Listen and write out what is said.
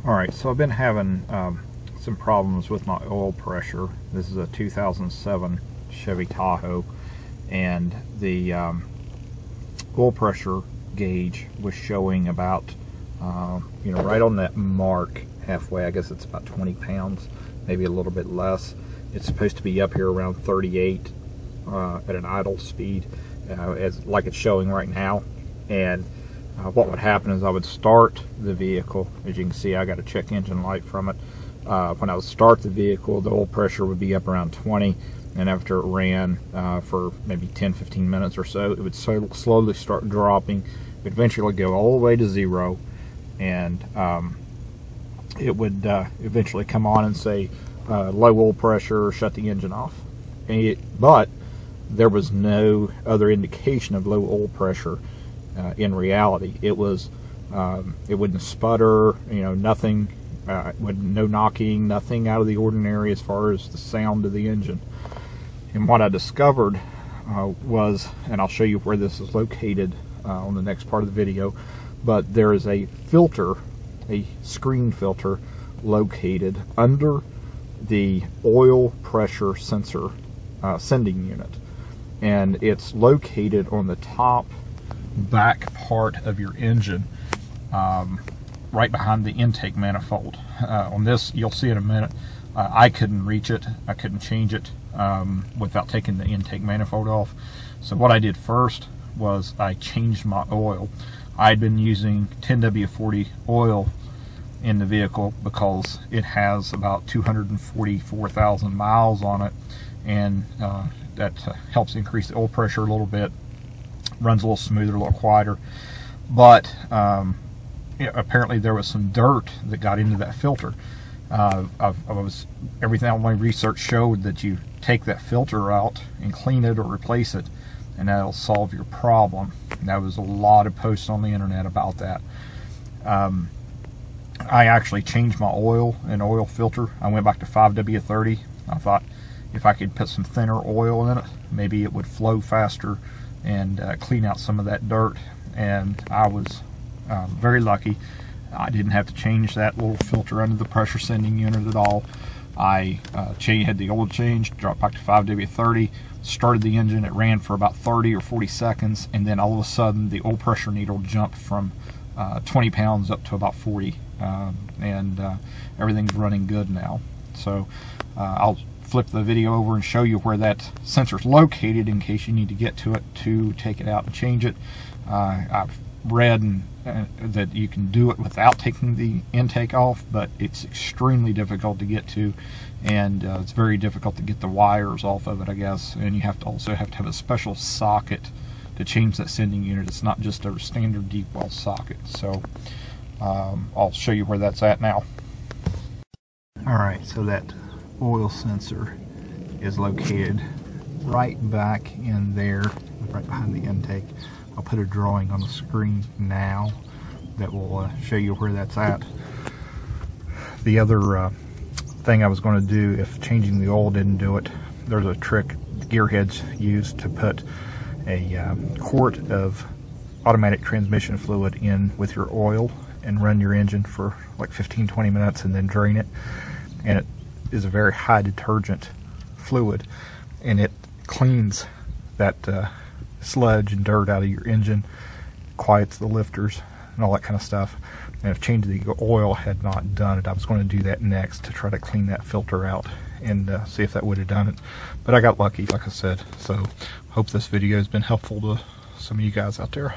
Alright, so I've been having some problems with my oil pressure. This is a 2007 Chevy Tahoe, and the oil pressure gauge was showing about, right on that mark halfway. I guess it's about 20 pounds, maybe a little bit less. It's supposed to be up here around 38 at an idle speed, like it's showing right now. And what would happen is I would start the vehicle. As you can see, I got a check engine light from it. When I would start the vehicle, the oil pressure would be up around 20, and after it ran for maybe 10-15 minutes or so, it would slowly start dropping. It would eventually go all the way to 0, and it would eventually come on and say low oil pressure, shut the engine off. But there was no other indication of low oil pressure. In reality, it was it wouldn't sputter, nothing, no knocking, nothing out of the ordinary as far as the sound of the engine. And what I discovered was, and I'll show you where this is located on the next part of the video, but there is a filter, a screen filter located under the oil pressure sensor sending unit, and it's located on the top back part of your engine, right behind the intake manifold. On this, you'll see in a minute, I couldn't reach it, I couldn't change it without taking the intake manifold off. So what I did first was I changed my oil. I'd been using 10W40 oil in the vehicle because it has about 244,000 miles on it, and that helps increase the oil pressure a little bit. Runs a little smoother, a little quieter. But apparently there was some dirt that got into that filter. Everything on my research showed that you take that filter out and clean it or replace it, and that'll solve your problem. And there was a lot of posts on the internet about that. I actually changed my oil and oil filter. I went back to 5W30. I thought if I could put some thinner oil in it, maybe it would flow faster and clean out some of that dirt. And I was very lucky. I didn't have to change that little filter under the pressure sending unit at all. I had the oil changed, dropped back to 5W30, started the engine. It ran for about 30 or 40 seconds, and then all of a sudden the oil pressure needle jumped from 20 pounds up to about 40, and everything's running good now. So I'll flip the video over and show you where that sensor's located in case you need to get to it to take it out and change it. I've read that you can do it without taking the intake off, but it's extremely difficult to get to, and it's very difficult to get the wires off of it, I guess. And you also have to have a special socket to change that sending unit. It's not just a standard deep well socket. So I'll show you where that's at now. Alright, so that oil sensor is located right back in there, right behind the intake. I'll put a drawing on the screen now that will show you where that's at. The other thing I was going to do, if changing the oil didn't do it, there's a trick gearheads use to put a quart of automatic transmission fluid in with your oil and run your engine for like 15-20 minutes and then drain it. And it is a very high detergent fluid, and it cleans that sludge and dirt out of your engine, quiets the lifters and all that kind of stuff. And if changing the oil had not done it, I was going to do that next to try to clean that filter out and see if that would have done it. But I got lucky, like I said. So hope this video has been helpful to some of you guys out there.